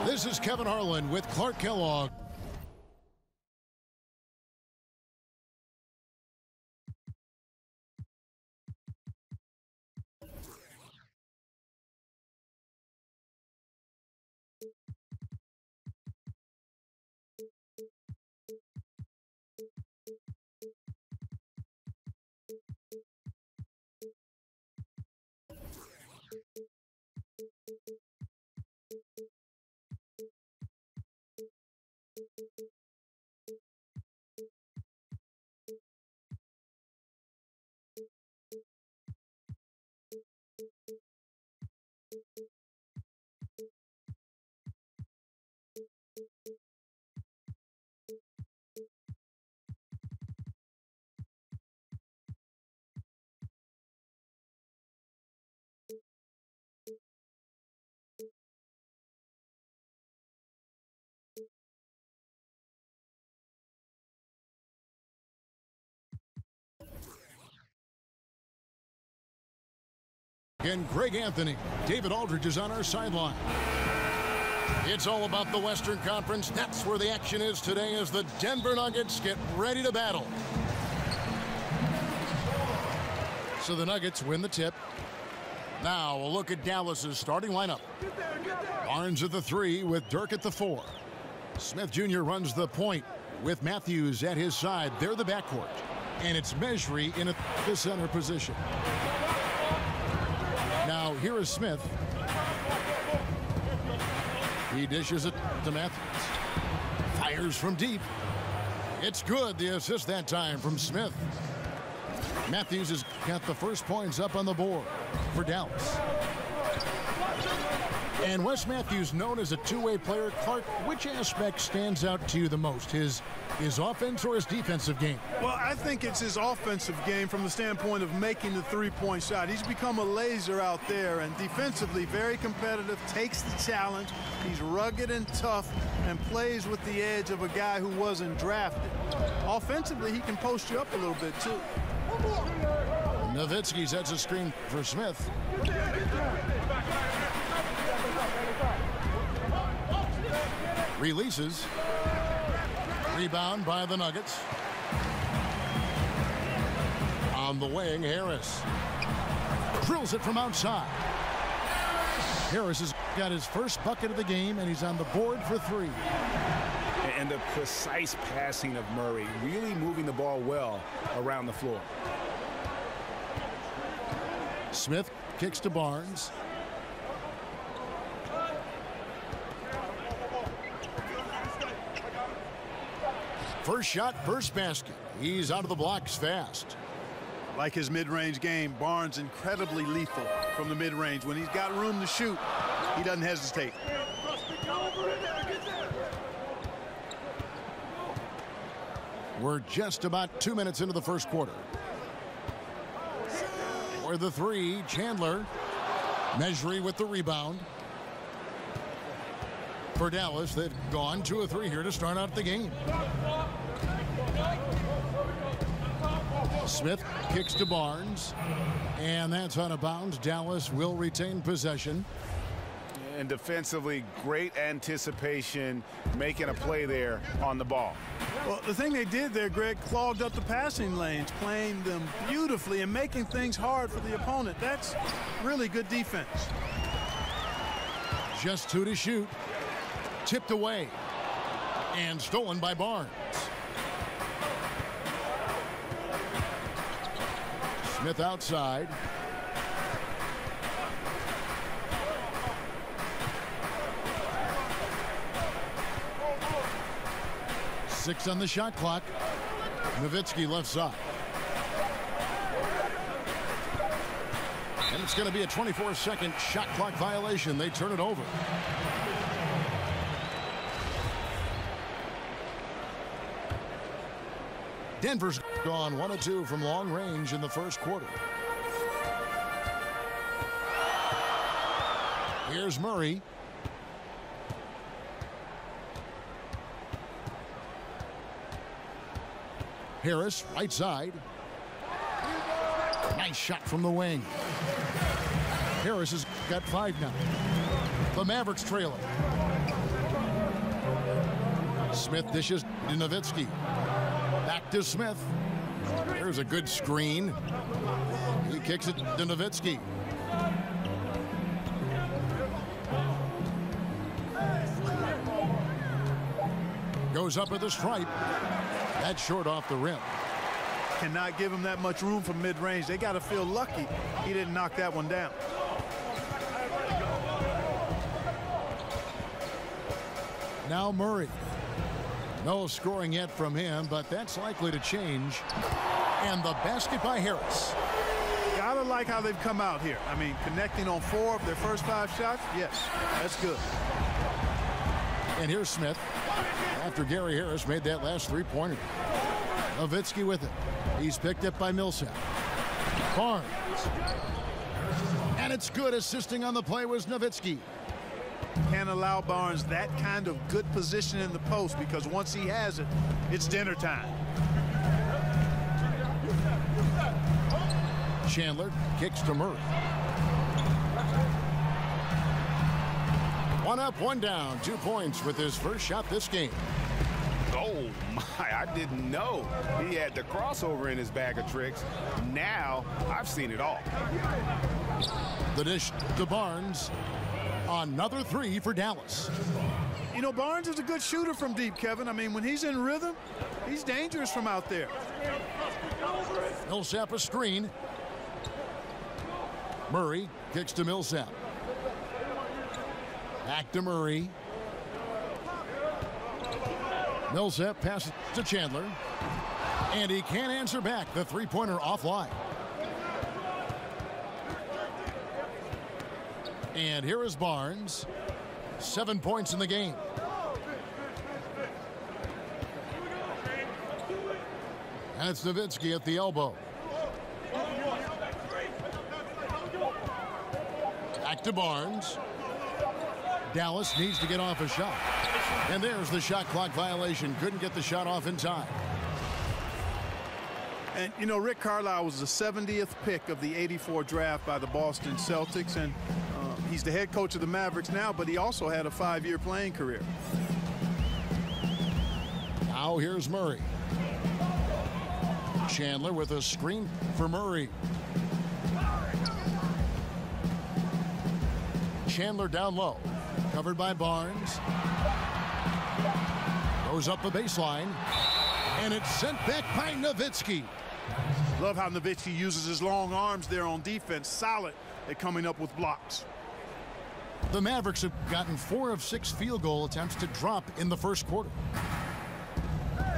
This is Kevin Harlan with Clark Kellogg. And Greg Anthony. David Aldridge is on our sideline. It's all about the Western Conference. That's where the action is today as the Denver Nuggets get ready to battle. So the Nuggets win the tip. Now a look at Dallas's starting lineup. Barnes at the 3 with Dirk at the 4. Smith Jr. runs the point with Matthews at his side. They're the backcourt. And it's Mejri in the center position. Now here is Smith. He dishes it to Matthews. Fires from deep. It's good. The assist that time from Smith. Matthews has got the first points up on the board for Dallas. And Wes Matthews, known as a two-way player. Clark, which aspect stands out to you the most? His offense or his defensive game? Well, I think it's his offensive game from the standpoint of making the three-point shot. He's become a laser out there, and defensively very competitive, takes the challenge. He's rugged and tough and plays with the edge of a guy who wasn't drafted. Offensively, he can post you up a little bit, too. Nowitzki sets a screen for Smith. Releases. Rebound by the Nuggets. On the wing, Harris. Drills it from outside. Harris has got his first bucket of the game, and he's on the board for 3. And the precise passing of Murray, really moving the ball well around the floor. Smith kicks to Barnes. First shot, first basket. He's out of the blocks fast. Like his mid-range game, Barnes incredibly lethal from the mid-range. When he's got room to shoot, he doesn't hesitate. We're just about 2 minutes into the first quarter. For the 3, Chandler. Mejri with the rebound. For Dallas, they've gone 2 of 3 here to start out the game. Smith kicks to Barnes. And that's out of bounds. Dallas will retain possession. And defensively, great anticipation, making a play there on the ball. Well, the thing they did there, Greg, clogged up the passing lanes, playing them beautifully and making things hard for the opponent. That's really good defense. Just 2 to shoot. Tipped away. And stolen by Barnes. Smith outside. Six on the shot clock. Nowitzki left side. And it's going to be a 24-second shot clock violation. They turn it over. Denver's gone 1 of 2 from long range in the first quarter. Here's Murray. Harris, right side. Nice shot from the wing. Harris has got 5 now. The Mavericks trail it. Smith dishes to Nowitzki. Back to Smith. There's a good screen. He kicks it to Nowitzki. Goes up at the stripe. That's short off the rim. Cannot give him that much room from mid-range. They got to feel lucky he didn't knock that one down. Now Murray. No scoring yet from him, but that's likely to change. And the basket by Harris. Gotta like how they've come out here. I mean, connecting on 4 of their first 5 shots, yes, that's good. And here's Smith after Gary Harris made that last 3-pointer. Nowitzki with it. He's picked up by Millsap. Barnes. And it's good. Assisting on the play was Nowitzki. Can't allow Barnes that kind of good position in the post, because once he has it, it's dinner time. Chandler kicks to Murray. 1 up, 1 down. 2 points with his first shot this game. Oh my, I didn't know he had the crossover in his bag of tricks. Now I've seen it all. The dish to Barnes. Another 3 for Dallas. You know, Barnes is a good shooter from deep, Kevin. I mean, when he's in rhythm, he's dangerous from out there. Millsap a screen. Murray kicks to Millsap. Back to Murray. Millsap passes to Chandler. And he can't answer back. The 3-pointer offline. And here is Barnes. 7 points in the game. And it's Nowitzki at the elbow. Back to Barnes. Dallas needs to get off a shot. And there's the shot clock violation. Couldn't get the shot off in time. And, you know, Rick Carlisle was the 70th pick of the '84 draft by the Boston Celtics. And he's the head coach of the Mavericks now, but he also had a 5-year playing career. Now here's Murray. Chandler with a screen for Murray. Chandler down low. Covered by Barnes. Goes up the baseline. And it's sent back by Nowitzki. Love how Nowitzki uses his long arms there on defense. Solid at coming up with blocks. The Mavericks have gotten 4 of 6 field goal attempts to drop in the first quarter.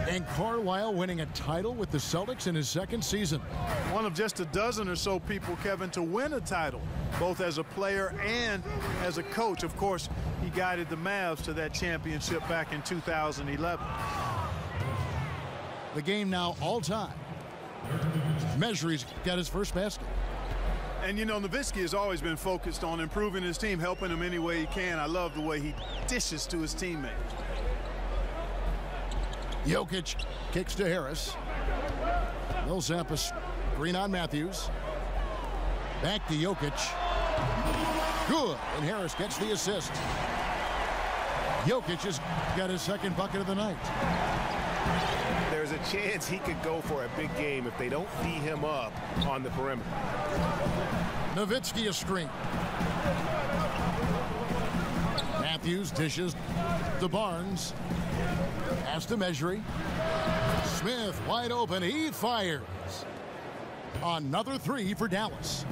And Carlisle winning a title with the Celtics in his 2nd season. One of just a dozen or so people, Kevin, to win a title, both as a player and as a coach. Of course, he guided the Mavs to that championship back in 2011. The game now all time. Mejri's got his first basket. And, you know, Nowitzki has always been focused on improving his team, helping them any way he can. I love the way he dishes to his teammates. Jokic kicks to Harris. Millsap a screen on Matthews. Back to Jokic. Good. And Harris gets the assist. Jokic has got his 2nd bucket of the night. There's a chance he could go for a big game if they don't tee him up on the perimeter. Nowitzki a screen. Matthews dishes to Barnes. Pass to Mejri. Smith wide open. He fires. Another 3 for Dallas.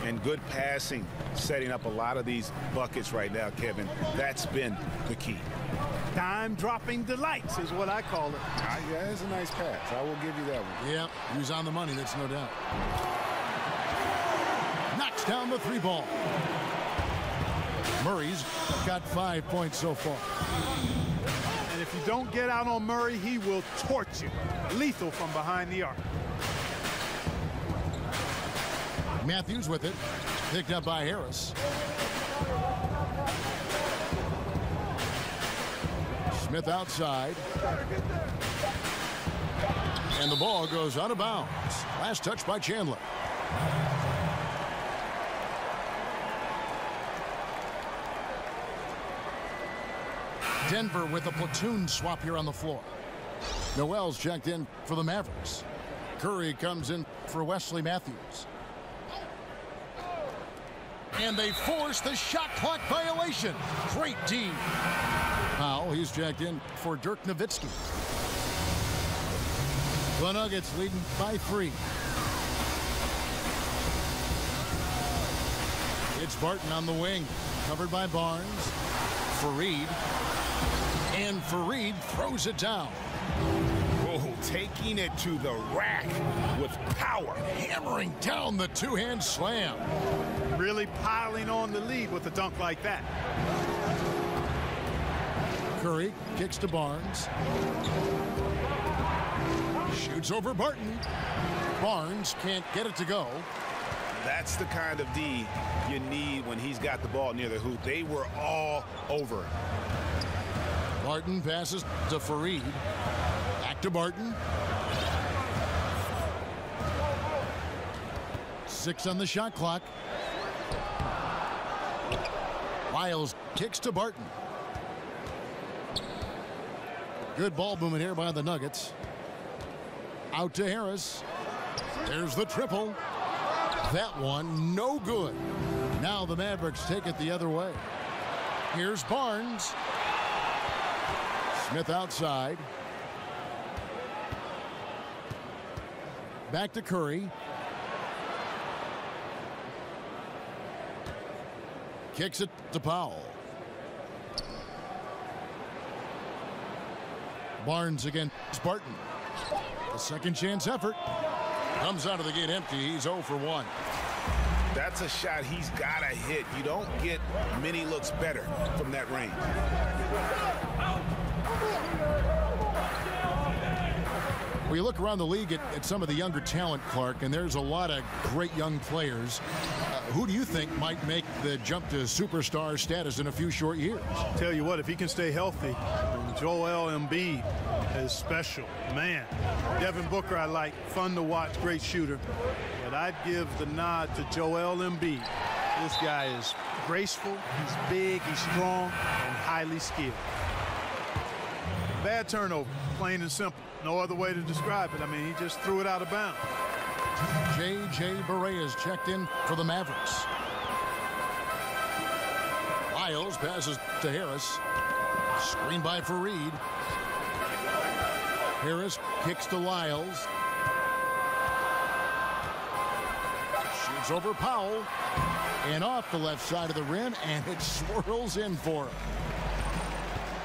And good passing, setting up a lot of these buckets right now, Kevin. That's been the key. Dime-dropping delights is what I call it. Yeah, it's a nice pass. I will give you that one. Yep, he was on the money, that's no doubt. Knocks down the 3 ball. Murray's got 5 points so far. And if you don't get out on Murray, he will torch you. Lethal from behind the arc. Matthews with it. Picked up by Harris. Smith outside. And the ball goes out of bounds. Last touch by Chandler. Denver with a platoon swap here on the floor. Noel's checked in for the Mavericks. Curry comes in for Wesley Matthews. And they force the shot clock violation. Great D. Powell, he's checked in for Dirk Nowitzki. The Nuggets leading by 3. It's Barton on the wing, covered by Barnes. Fareed. And Fareed throws it down. Oh, taking it to the rack with power. Hammering down the two-hand slam. Really piling on the lead with a dunk like that. Curry kicks to Barnes. Shoots over Barton. Barnes can't get it to go. That's the kind of D you need when he's got the ball near the hoop. They were all over it. Barton passes to Fareed. Back to Barton. 6 on the shot clock. Lyles kicks to Barton. Good ball movement here by the Nuggets. Out to Harris. There's the triple. That one no good. Now the Mavericks take it the other way. Here's Barnes. Smith outside. Back to Curry. Kicks it to Powell. Barnes against Barton. A second chance effort. Comes out of the gate empty. He's 0 for 1. That's a shot he's got to hit. You don't get many looks better from that range. We look around the league at some of the younger talent, Clark, and there's a lot of great young players. Who do you think might make the jump to superstar status in a few short years? Tell you what, if he can stay healthy, Joel Embiid is special. Man, Devin Booker I like, fun to watch, great shooter. But I'd give the nod to Joel Embiid. This guy is graceful, he's big, he's strong, and highly skilled. Bad turnover, plain and simple. No other way to describe it. I mean, he just threw it out of bounds. J.J. Barea is checked in for the Mavericks. Lyles passes to Harris. Screen by Fareed. Harris kicks to Lyles. Shoots over Powell. And off the left side of the rim, and it swirls in for him.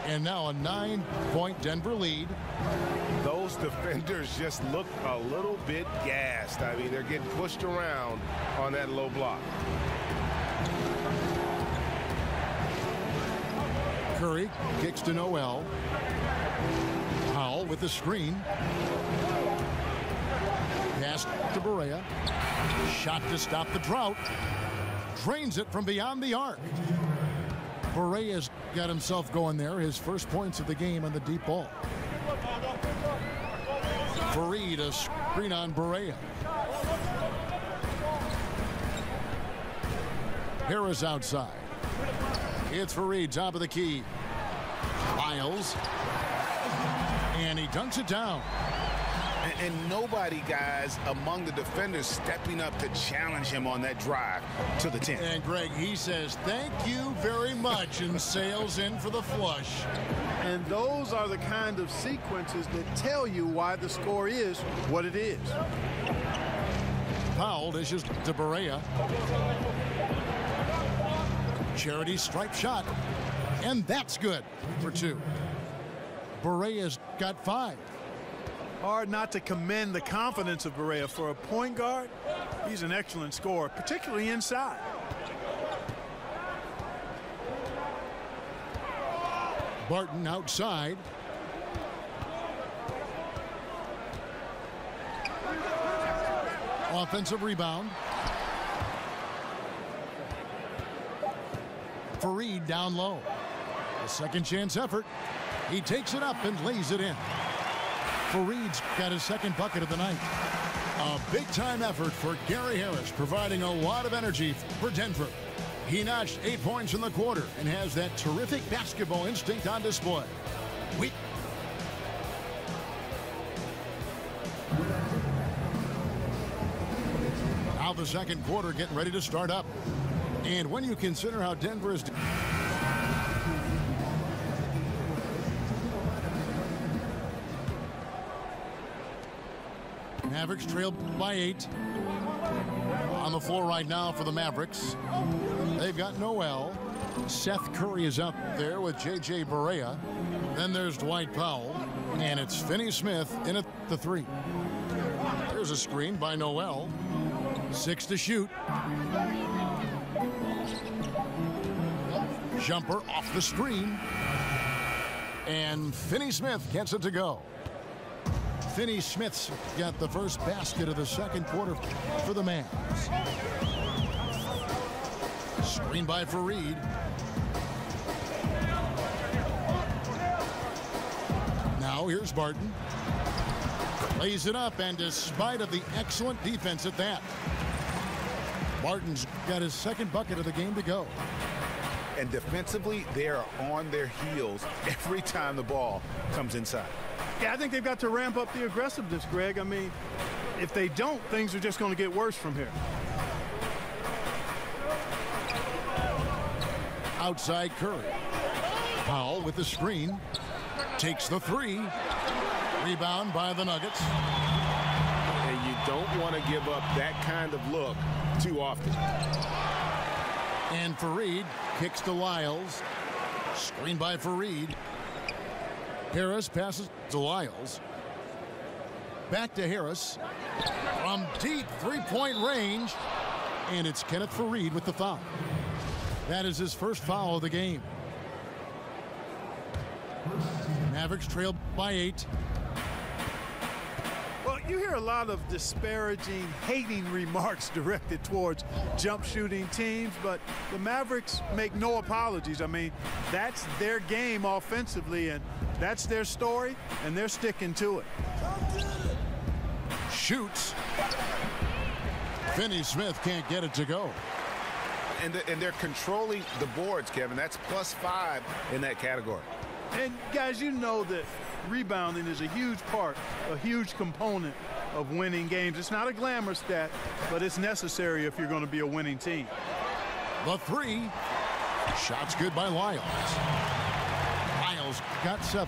And now a 9-point Denver lead. Those defenders just look a little bit gassed. I mean, they're getting pushed around on that low block. Curry kicks to Noel. Powell with the screen. Pass to Barea. Shot to stop the drought. Drains it from beyond the arc. Barea's got himself going there. His first points of the game on the deep ball. Fareed, a screen on Barea. Harris outside. It's Fareed, top of the key. Lyles. And he dunks it down. And nobody, guys, among the defenders stepping up to challenge him on that drive to the 10. And Greg, he says, thank you very much, and sails in for the flush. And those are the kind of sequences that tell you why the score is what it is. Powell dishes to Barea. Charity stripe shot. And that's good for 2. Barea's got 5. Hard not to commend the confidence of Barea. For a point guard, he's an excellent scorer, particularly inside. Barton outside. Offensive rebound. Fareed down low. A second chance effort. He takes it up and lays it in. Fareed's got his second bucket of the night. A big-time effort for Gary Harris, providing a lot of energy for Denver. He notched 8 points in the quarter and has that terrific basketball instinct on display. Now the second quarter getting ready to start up. And when you consider how Denver is... Mavericks trail by 8. On the floor right now for the Mavericks. They've got Noel. Seth Curry is out there with J.J. Barea. Then there's Dwight Powell. And it's Finney Smith in at the 3. There's a screen by Noel. 6 to shoot. Jumper off the screen. And Finney Smith gets it to go. Finney Smith's got the first basket of the second quarter for the Mavs. Screen by Fareed. Now here's Barton. Lays it up, and despite of the excellent defense at that, Barton's got his second bucket of the game to go. And defensively, they are on their heels every time the ball comes inside. Yeah, I think they've got to ramp up the aggressiveness, Greg. I mean, if they don't, things are just going to get worse from here. Outside Curry. Powell with the screen. Takes the 3. Rebound by the Nuggets. And you don't want to give up that kind of look too often. And Fareed kicks to Lyles. Screen by Fareed. Harris passes to Lyles. Back to Harris. From deep three-point range. And it's Kenneth Fareed with the foul. That is his first foul of the game. Mavericks trail by 8. Well, you hear a lot of disparaging, hating remarks directed towards jump shooting teams, but the Mavericks make no apologies. I mean, that's their game offensively, and that's their story, and they're sticking to it. Shoots. Finney Smith can't get it to go. And they're controlling the boards, Kevin. That's +5 in that category. And, guys, you know that rebounding is a huge part, a huge component of winning games. It's not a glamour stat, but it's necessary if you're going to be a winning team. The 3. Shots good by Lyles. Lyles got 7.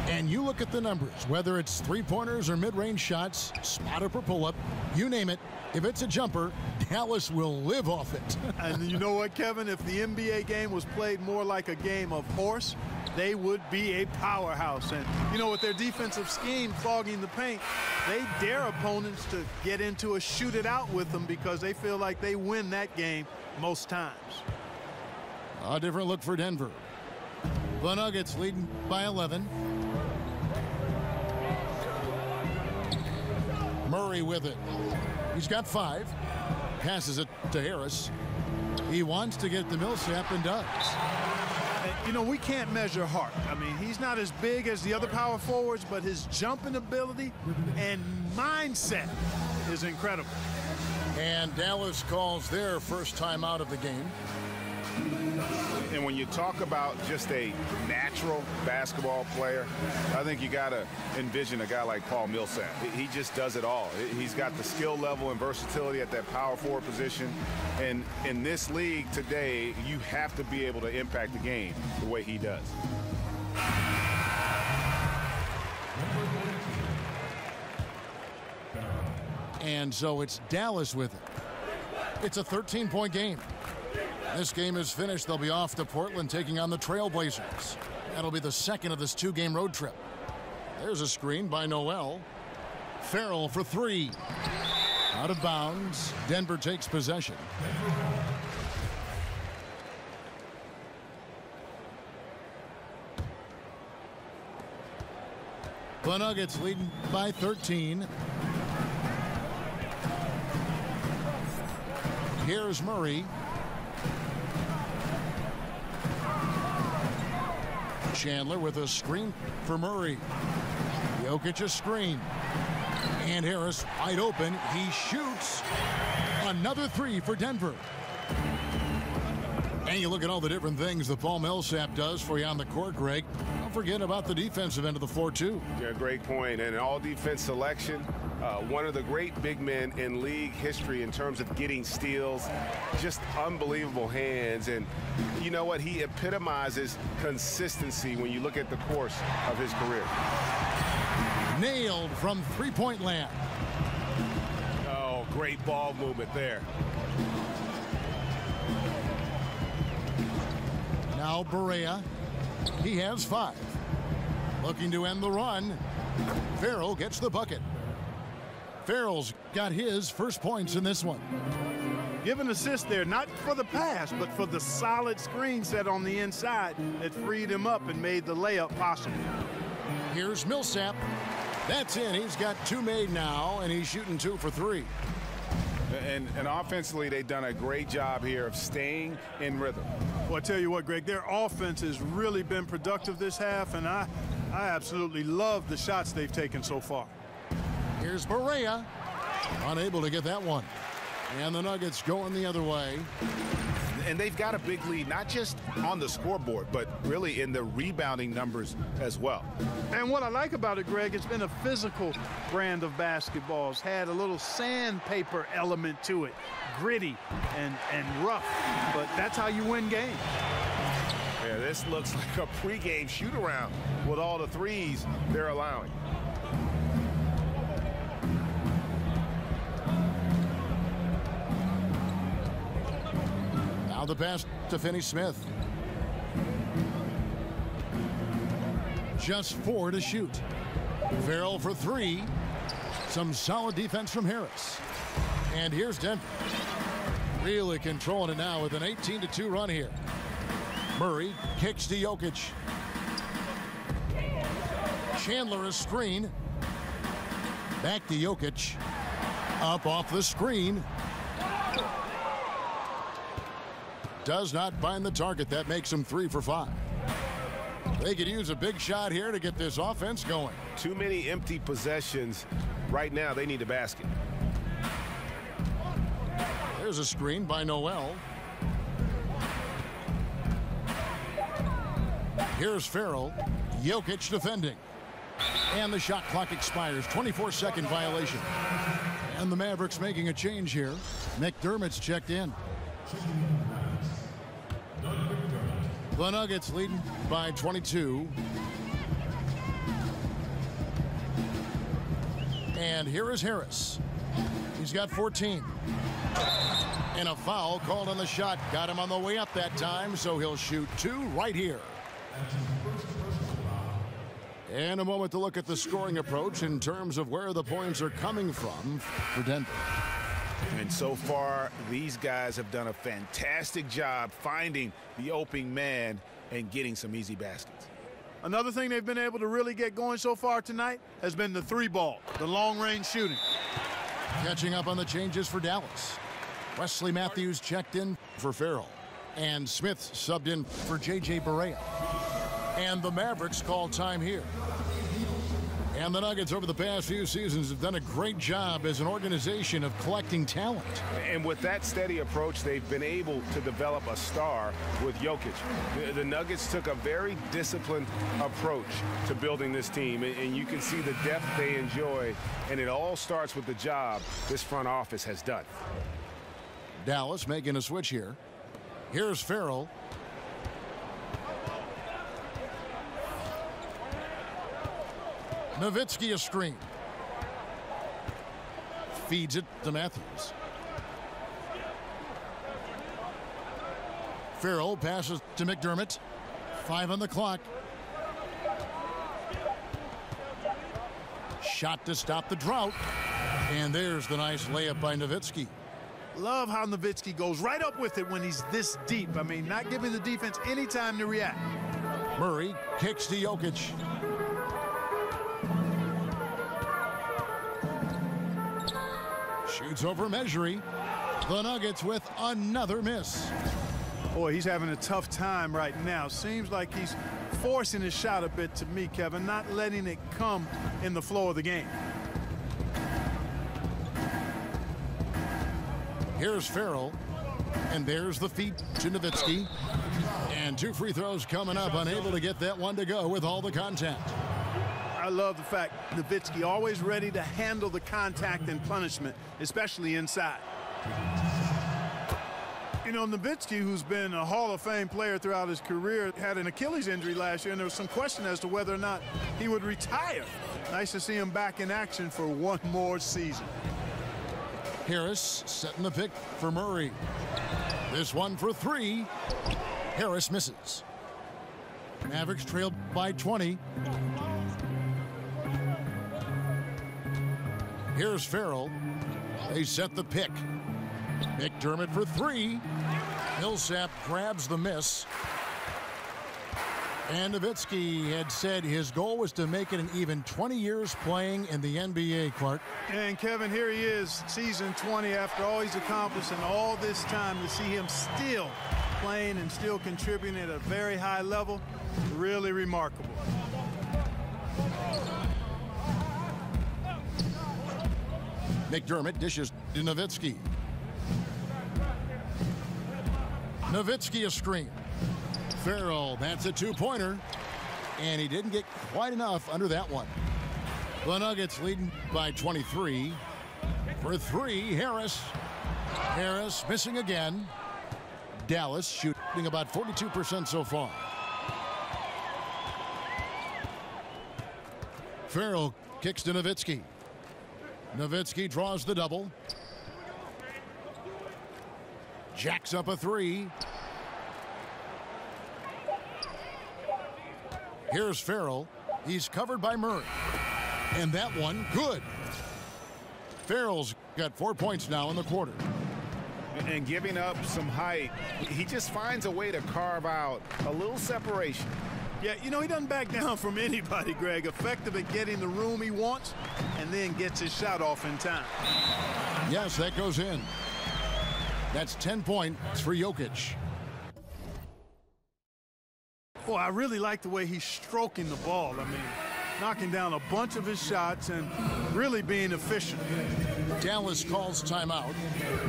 And you look at the numbers, whether it's three-pointers or mid-range shots, spot up or pull-up, you name it. If it's a jumper, Dallas will live off it. And you know what, Kevin? If the NBA game was played more like a game of horse, they would be a powerhouse. And, you know, with their defensive scheme clogging the paint, they dare opponents to get into a shoot it out with them because they feel like they win that game most times. A different look for Denver. The Nuggets leading by 11. Murray with it. He's got 5. Passes it to Harris. He wants to get the Millsap and does. You know, we can't measure heart. I mean, he's not as big as the other power forwards, but his jumping ability and mindset is incredible. And Dallas calls their first time out of the game. And when you talk about just a natural basketball player, I think you got to envision a guy like Paul Millsap. He just does it all. He's got the skill level and versatility at that power forward position. And in this league today, you have to be able to impact the game the way he does. And so it's Dallas with it. It's a 13-point game. This game is finished. They'll be off to Portland taking on the Trailblazers. That'll be the second of this 2-game road trip. There's a screen by Noel. Farrell for 3. Out of bounds. Denver takes possession. The Nuggets leading by 13. Here's Murray. Chandler with a screen for Murray. Jokic a screen. And Harris wide open. He shoots. Another 3 for Denver. And you look at all the different things that Paul Millsap does for you on the court, Greg. Don't forget about the defensive end of the floor, too. Yeah, great point. And all defense selection, one of the great big men in league history in terms of getting steals. Just unbelievable hands. And you know what? He epitomizes consistency when you look at the course of his career. Nailed from three-point land. Oh, great ball movement there. Now Barea. He has 5. Looking to end the run. Farrell gets the bucket. Farrell's got his first points in this one. Give an assist there, not for the pass, but for the solid screen set on the inside that freed him up and made the layup possible. Here's Millsap. That's in. He's got 2 made now, and he's shooting 2 for 3. And offensively, they've done a great job here of staying in rhythm. Well, I tell you what, Greg, their offense has really been productive this half, and I absolutely love the shots they've taken so far. Here's Barea. Unable to get that one. And the Nuggets going the other way. And they've got a big lead, not just on the scoreboard, but really in the rebounding numbers as well. And what I like about it, Greg, it's been a physical brand of basketball. It's had a little sandpaper element to it, gritty and rough, but that's how you win games. Yeah, this looks like a pregame shoot-around with all the threes they're allowing. Now the pass to Finney-Smith. Just 4 to shoot. Farrell for 3. Some solid defense from Harris. And here's Denver. Really controlling it now with an 18-2 run here. Murray kicks to Jokic. Chandler a screen. Back to Jokic. Up off the screen. Does not find the target. That makes him 3 for 5. They could use a big shot here to get this offense going. Too many empty possessions. Right now, they need a basket. There's a screen by Noel. Here's Farrell. Jokic defending. And the shot clock expires. 24-second violation. And the Mavericks making a change here. McDermott's checked in. The Nuggets leading by 22. And here is Harris. He's got 14. And a foul called on the shot. Got him on the way up that time, so he'll shoot 2 right here. And a moment to look at the scoring approach in terms of where the points are coming from for Denver. And so far, these guys have done a fantastic job finding the opening man and getting some easy baskets. Another thing they've been able to really get going so far tonight has been the 3-ball, the long-range shooting. Catching up on the changes for Dallas. Wesley Matthews checked in for Farrell. And Smith subbed in for J.J. Barea. And the Mavericks call time here. And the Nuggets over the past few seasons have done a great job as an organization of collecting talent. And with that steady approach, they've been able to develop a star with Jokic. The Nuggets took a very disciplined approach to building this team, and you can see the depth they enjoy, and it all starts with the job this front office has done. Dallas making a switch here. Here's Farrell. Nowitzki a screen. Feeds it to Matthews. Farrell passes to McDermott. 5 on the clock. Shot to stop the drought. And there's the nice layup by Nowitzki. Love how Nowitzki goes right up with it when he's this deep. I mean, not giving the defense any time to react. Murray kicks to Jokic. Shoots over Measury. The Nuggets with another miss. Boy, he's having a tough time right now. Seems like he's forcing his shot a bit to me, Kevin, not letting it come in the flow of the game. Here's Farrell. And there's the feed to Nowitzki. And 2 free throws coming up, unable to get that one to go with all the contact. I love the fact Nowitzki always ready to handle the contact and punishment, especially inside. You know, Nowitzki, who's been a Hall of Fame player throughout his career, had an Achilles injury last year, and there was some question as to whether or not he would retire. Nice to see him back in action for one more season. Harris setting the pick for Murray. This one for 3. Harris misses. Mavericks trailed by 20. Here's Farrell. They set the pick. McDermott for 3. Millsap grabs the miss. And Nowitzki had said his goal was to make it an even 20 years playing in the NBA, Clark. And Kevin, here he is, season 20, after all he's accomplished and all this time, to see him still playing and still contributing at a very high level, really remarkable. McDermott dishes to Nowitzki. Nowitzki a screen. Farrell, that's a 2-pointer. And he didn't get quite enough under that one. The Nuggets leading by 23. For 3, Harris. Harris missing again. Dallas shooting about 42% so far. Farrell kicks to Nowitzki. Nowitzki draws the double. Jacks up a 3. Here's Farrell. He's covered by Murray. And that one, good. Farrell's got 4 points now in the quarter. And giving up some height, he just finds a way to carve out a little separation. Yeah, you know, he doesn't back down from anybody, Greg. Effective at getting the room he wants, and then gets his shot off in time. Yes, that goes in. That's 10 points for Jokic. Well, I really like the way he's stroking the ball. I mean, knocking down a bunch of his shots and really being efficient. Dallas calls timeout.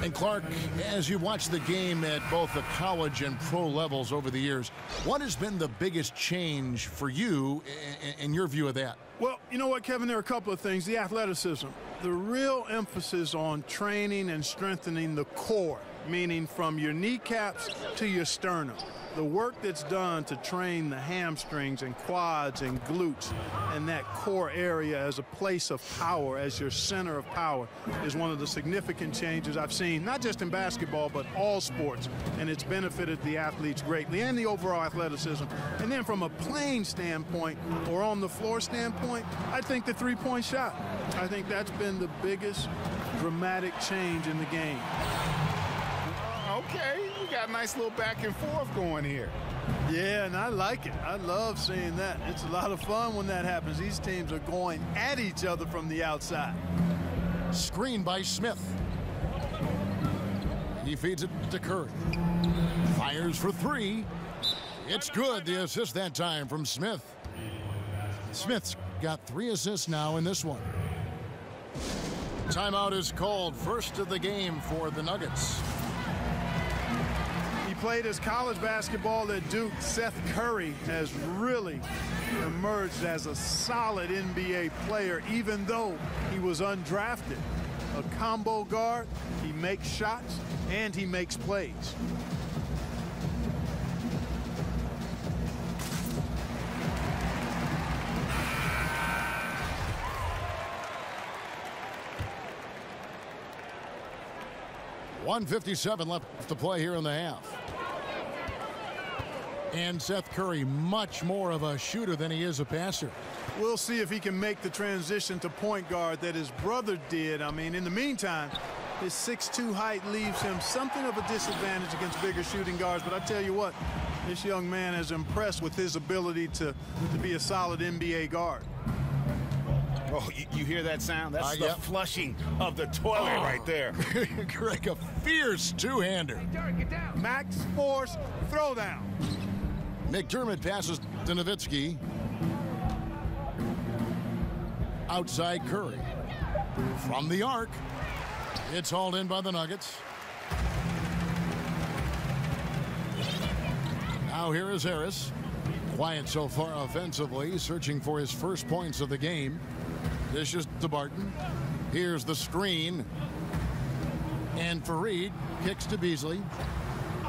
And Clark, as you watch the game at both the college and pro levels over the years, what has been the biggest change for you in your view of that? Well, you know what, Kevin, there are a couple of things. The athleticism, the real emphasis on training and strengthening the core, meaning from your kneecaps to your sternum. The work that's done to train the hamstrings and quads and glutes and that core area as a place of power, as your center of power, is one of the significant changes I've seen, not just in basketball, but all sports. And it's benefited the athletes greatly and the overall athleticism. And then from a playing standpoint or on the floor standpoint, I think the three-point shot. I think that's been the biggest dramatic change in the game. Okay, we got a nice little back and forth going here. Yeah, and I like it. I love seeing that. It's a lot of fun when that happens. These teams are going at each other from the outside. Screen by Smith. He feeds it to Curry. Fires for 3. It's good. The assist that time from Smith. Smith's got 3 assists now in this one. Timeout is called. First of the game for the Nuggets. Played his college basketball at Duke. Seth Curry has really emerged as a solid NBA player, even though he was undrafted. A combo guard, he makes shots, and he makes plays. .157 left to play here in the half. And Seth Curry, much more of a shooter than he is a passer. We'll see if he can make the transition to point guard that his brother did. I mean, in the meantime, his 6'2" height leaves him something of a disadvantage against bigger shooting guards. But I tell you what, this young man is impressed with his ability to be a solid NBA guard. Oh, you hear that sound? That's the flushing of the toilet right there. Greg, a fierce two-hander. Max Force throwdown. McDermott passes to Nowitzki. Outside Curry. From the arc. It's hauled in by the Nuggets. Now here is Harris. Quiet so far offensively, searching for his first points of the game. Dishes to Barton. Here's the screen. And Fareed kicks to Beasley.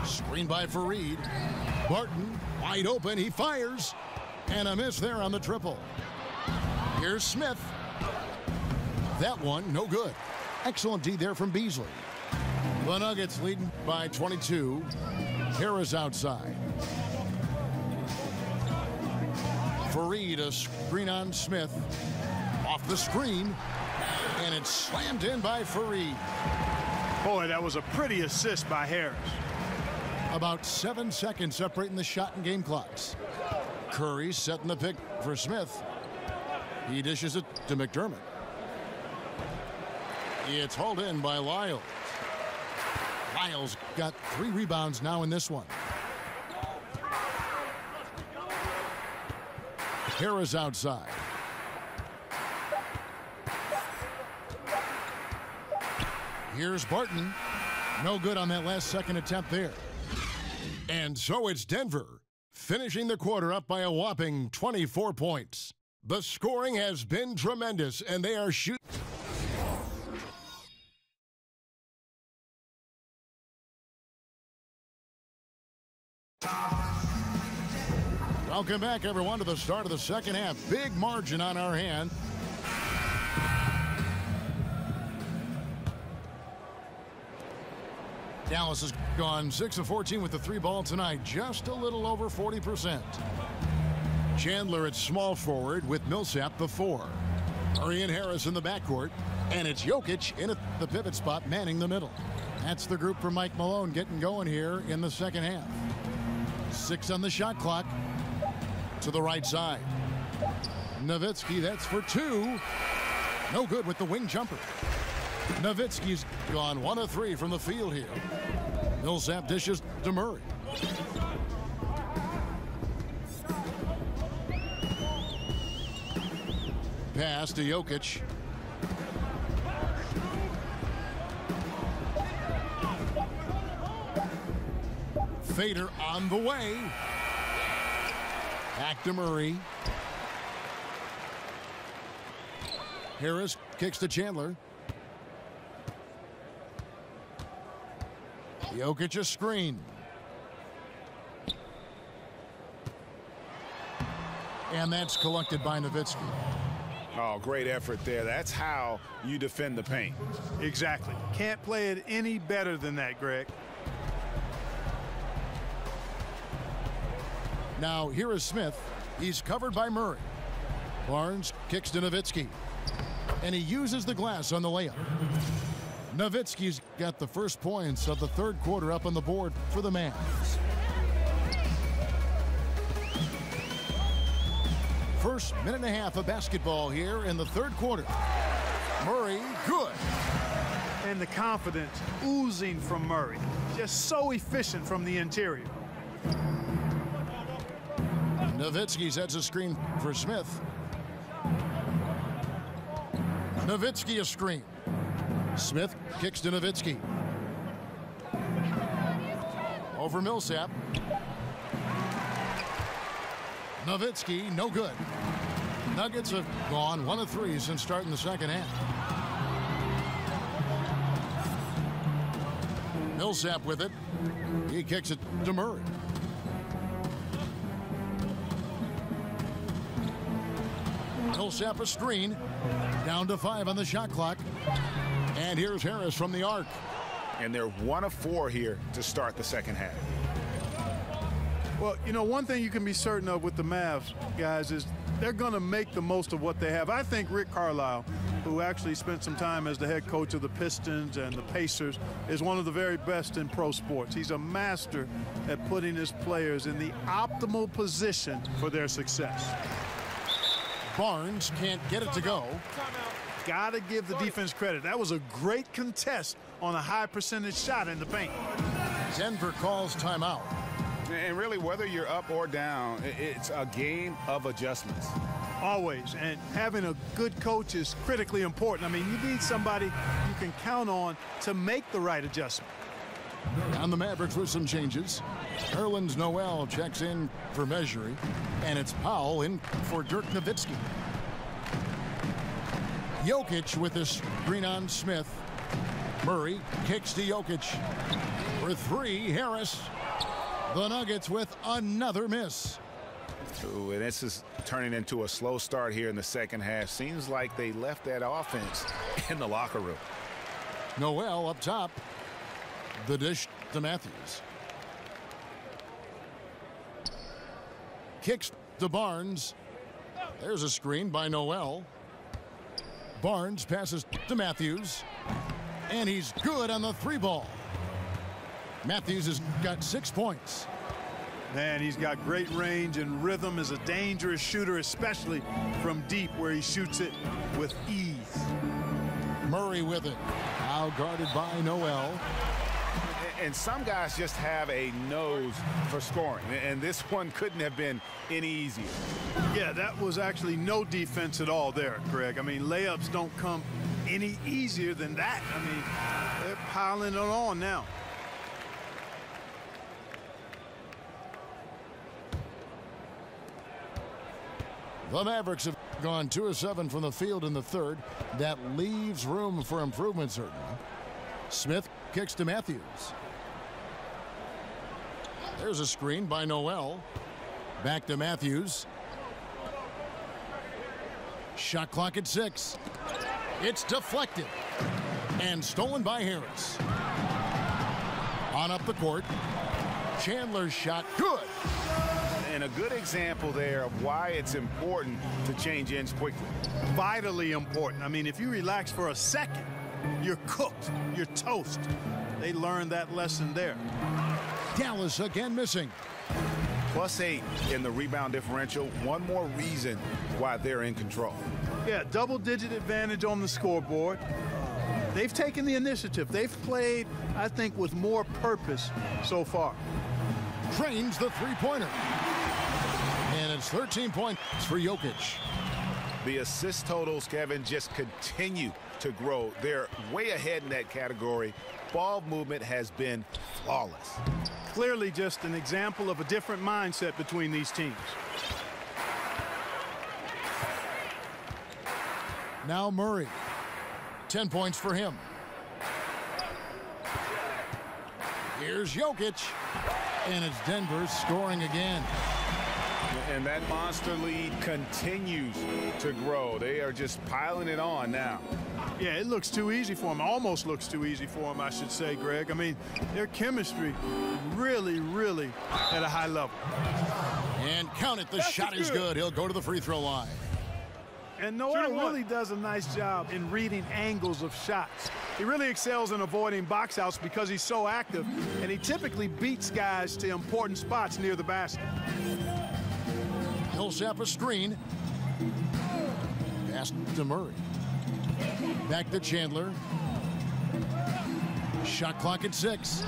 Screen by Fareed. Barton wide open. He fires. And a miss there on the triple. Here's Smith. That one, no good. Excellent D there from Beasley. The Nuggets leading by 22. Harris outside. Fareed, a screen on Smith. Off the screen. And it's slammed in by Fareed. Boy, that was a pretty assist by Harris. About 7 seconds separating the shot and game clocks. Curry setting the pick for Smith. He dishes it to McDermott. It's hauled in by Lyles. Lyles got 3 rebounds now in this one. Harris outside. Here's Barton. No good on that last second attempt there. And so it's Denver, finishing the quarter up by a whopping 24 points. The scoring has been tremendous, and they are shooting. Welcome back, everyone, to the start of the second half. Big margin on our hand. Dallas has gone 6 of 14 with the 3 ball tonight, just a little over 40%. Chandler at small forward with Millsap the 4. Murray and Harris in the backcourt, and it's Jokic in at the pivot spot, manning the middle. That's the group for Mike Malone getting going here in the second half. 6 on the shot clock. To the right side. Nowitzki, that's for 2. No good with the wing jumper. Nowitzki's gone 1 of 3 from the field here. Millsap dishes to Murray. Pass to Jokic. Fader on the way. Back to Murray. Harris kicks to Chandler. Jokic a screen. And that's collected by Nowitzki. Oh, great effort there. That's how you defend the paint. Exactly. Can't play it any better than that, Greg. Now here is Smith. He's covered by Murray. Barnes kicks to Nowitzki. And he uses the glass on the layup. Nowitzki's got the first points of the third quarter up on the board for the Mavs. First minute and a half of basketball here in the third quarter. Murray, good. And the confidence oozing from Murray. Just so efficient from the interior. Nowitzki sets a screen for Smith. Nowitzki a screen. Smith kicks to Nowitzki. Over Millsap. Nowitzki, no good. Nuggets have gone 1 of 3 since starting the second half. Millsap with it. He kicks it to Murray. Millsap a screen. Down to 5 on the shot clock. And here's Harris from the arc. And they're 1 of 4 here to start the second half. Well, you know, one thing you can be certain of with the Mavs, guys, is they're going to make the most of what they have. I think Rick Carlisle, who actually spent some time as the head coach of the Pistons and the Pacers, is one of the very best in pro sports. He's a master at putting his players in the optimal position for their success. Barnes can't get it to go. Got to give the defense credit. That was a great contest on a high percentage shot in the paint. Denver calls timeout. And really, whether you're up or down, it's a game of adjustments. Always. And having a good coach is critically important. I mean, you need somebody you can count on to make the right adjustment. On the Mavericks with some changes. Nerlens Noel checks in for Measury, and it's Powell in for Dirk Nowitzki. Jokic with a screen on Smith. Murray kicks to Jokic. For three, Harris. The Nuggets with another miss. Ooh, and this is turning into a slow start here in the second half. Seems like they left that offense in the locker room. Noel up top. The dish to Matthews. Kicks to Barnes. There's a screen by Noel. Barnes passes to Matthews. And he's good on the three ball. Matthews has got 6 points. Man, he's got great range and rhythm, is a dangerous shooter, especially from deep where he shoots it with ease. Murray with it. Now guarded by Noel. And some guys just have a nose for scoring, and this one couldn't have been any easier. Yeah, that was actually no defense at all there, Greg. I mean, layups don't come any easier than that. I mean, they're piling it on now. The Mavericks have gone 2 of 7 from the field in the third. That leaves room for improvement, certainly. Smith kicks to Matthews. There's a screen by Noel. Back to Matthews. Shot clock at 6. It's deflected and stolen by Harris. On up the court. Chandler's shot good. And a good example there of why it's important to change ends quickly. Vitally important. I mean, if you relax for a second, you're cooked. You're toast. They learned that lesson there. Dallas again missing. +8 in the rebound differential. One more reason why they're in control. Yeah, double-digit advantage on the scoreboard. They've taken the initiative. They've played, I think, with more purpose so far. Trains the three-pointer. And it's 13 points for Jokic. The assist totals, Kevin, just continue to grow. They're way ahead in that category. Ball movement has been flawless. Clearly just an example of a different mindset between these teams. Now Murray. 10 points for him. Here's Jokic. And it's Denver scoring again. And that monster lead continues to grow. They are just piling it on now. Yeah, it looks too easy for them. Almost looks too easy for them, I should say, Greg. I mean, their chemistry really, really at a high level. And count it. The shot is good. He'll go to the free throw line. And Noel really does a nice job in reading angles of shots. He really excels in avoiding box outs because he's so active, and he typically beats guys to important spots near the basket. Millsap a screen. Pass to Murray. Back to Chandler. Shot clock at 6.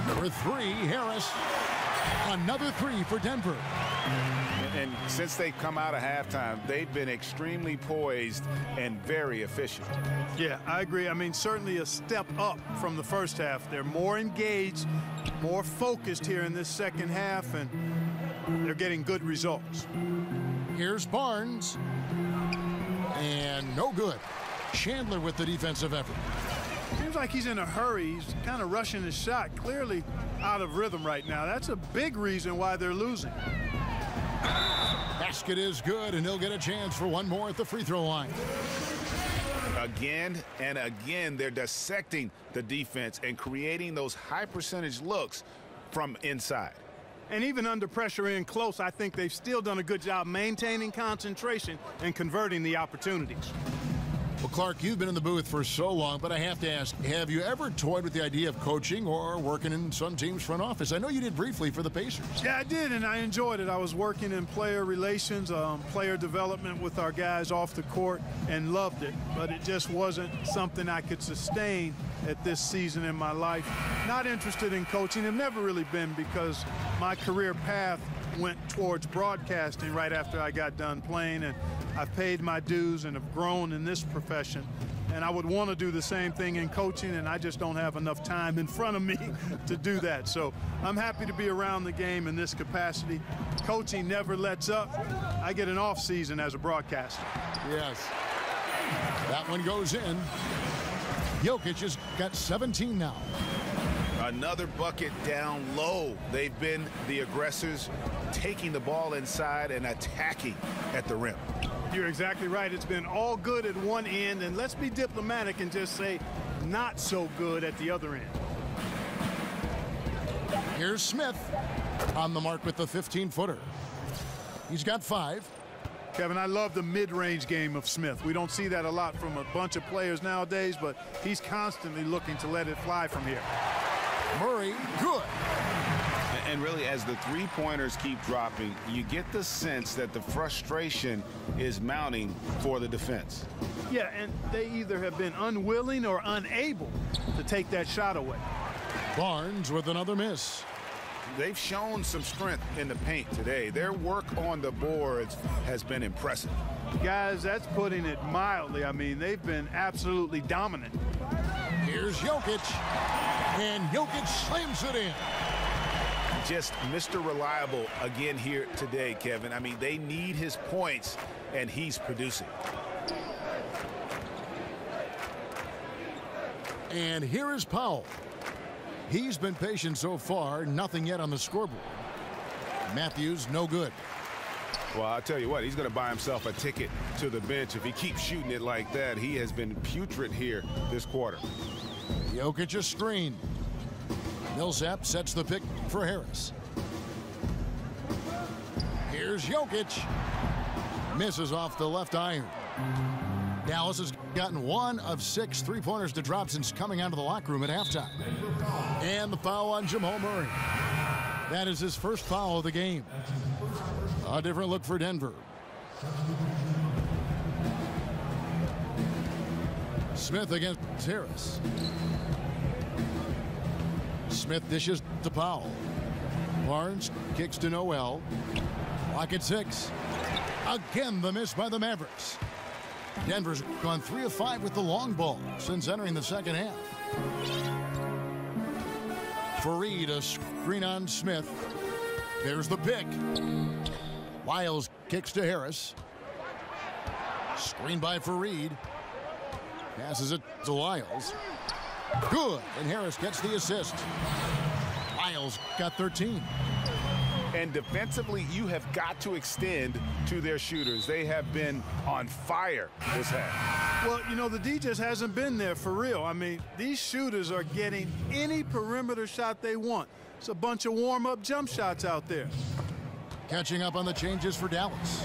For 3, Harris. Another 3 for Denver. And since they've come out of halftime, they've been extremely poised and very efficient. Yeah, I agree. I mean, certainly a step up from the first half. They're more engaged, more focused here in this second half, and they're getting good results. Here's Barnes. And no good. Chandler with the defensive effort. Seems like he's in a hurry. He's kind of rushing his shot. Clearly out of rhythm right now. That's a big reason why they're losing. Basket is good, and he'll get a chance for one more at the free throw line. Again and again, they're dissecting the defense and creating those high percentage looks from inside. And even under pressure in close, I think they've still done a good job maintaining concentration and converting the opportunities. Well, Clark, you've been in the booth for so long, but I have to ask, have you ever toyed with the idea of coaching or working in some team's front office? I know you did briefly for the Pacers. Yeah, I did, and I enjoyed it. I was working in player relations, player development with our guys off the court, and loved it. But it just wasn't something I could sustain at this season in my life. Not interested in coaching. I've never really been, because my career path went towards broadcasting right after I got done playing, and I've paid my dues and have grown in this profession, And I would want to do the same thing in coaching, and I just don't have enough time in front of me to do that. So I'm happy to be around the game in this capacity. Coaching never lets up. I get an off season as a broadcaster. Yes. That one goes in. Jokic has got 17 now. Another bucket down low. They've been the aggressors, taking the ball inside and attacking at the rim. You're exactly right. It's been all good at one end, and let's be diplomatic and just say not so good at the other end. Here's Smith on the mark with the 15-footer. He's got 5. Kevin, I love the mid-range game of Smith. We don't see that a lot from a bunch of players nowadays, but he's constantly looking to let it fly from here. Murray, good. And really, as the three-pointers keep dropping, you get the sense that the frustration is mounting for the defense. Yeah, and they either have been unwilling or unable to take that shot away. Barnes with another miss. They've shown some strength in the paint today. Their work on the boards has been impressive. Guys, that's putting it mildly. I mean, they've been absolutely dominant. Here's Jokic, and Jokic slams it in. Just Mr. Reliable again here today, Kevin. I mean, they need his points, and he's producing. And here is Powell. He's been patient so far, nothing yet on the scoreboard. Matthews, no good. Well, I'll tell you what, he's going to buy himself a ticket to the bench if he keeps shooting it like that. He has been putrid here this quarter. Jokic a screen. Millsap sets the pick for Harris. Here's Jokic. Misses off the left iron. Dallas has gotten 1 of 6 three-pointers to drop since coming out of the locker room at halftime. And the foul on Jamal Murray. That is his first foul of the game. A different look for Denver. Smith against Harris. Smith dishes to Powell. Barnes kicks to Noel. Clock at 6. Again, the miss by the Mavericks. Denver's gone 3 of 5 with the long ball since entering the second half. Fareed, a screen on Smith. There's the pick. Lyles kicks to Harris. Screen by Fareed. Passes it to Lyles. Good, and Harris gets the assist. Lyles got 13. And defensively, you have got to extend to their shooters. They have been on fire this half. Well, you know, the D just hasn't been there for real. I mean, these shooters are getting any perimeter shot they want. It's a bunch of warm-up jump shots out there. Catching up on the changes for Dallas.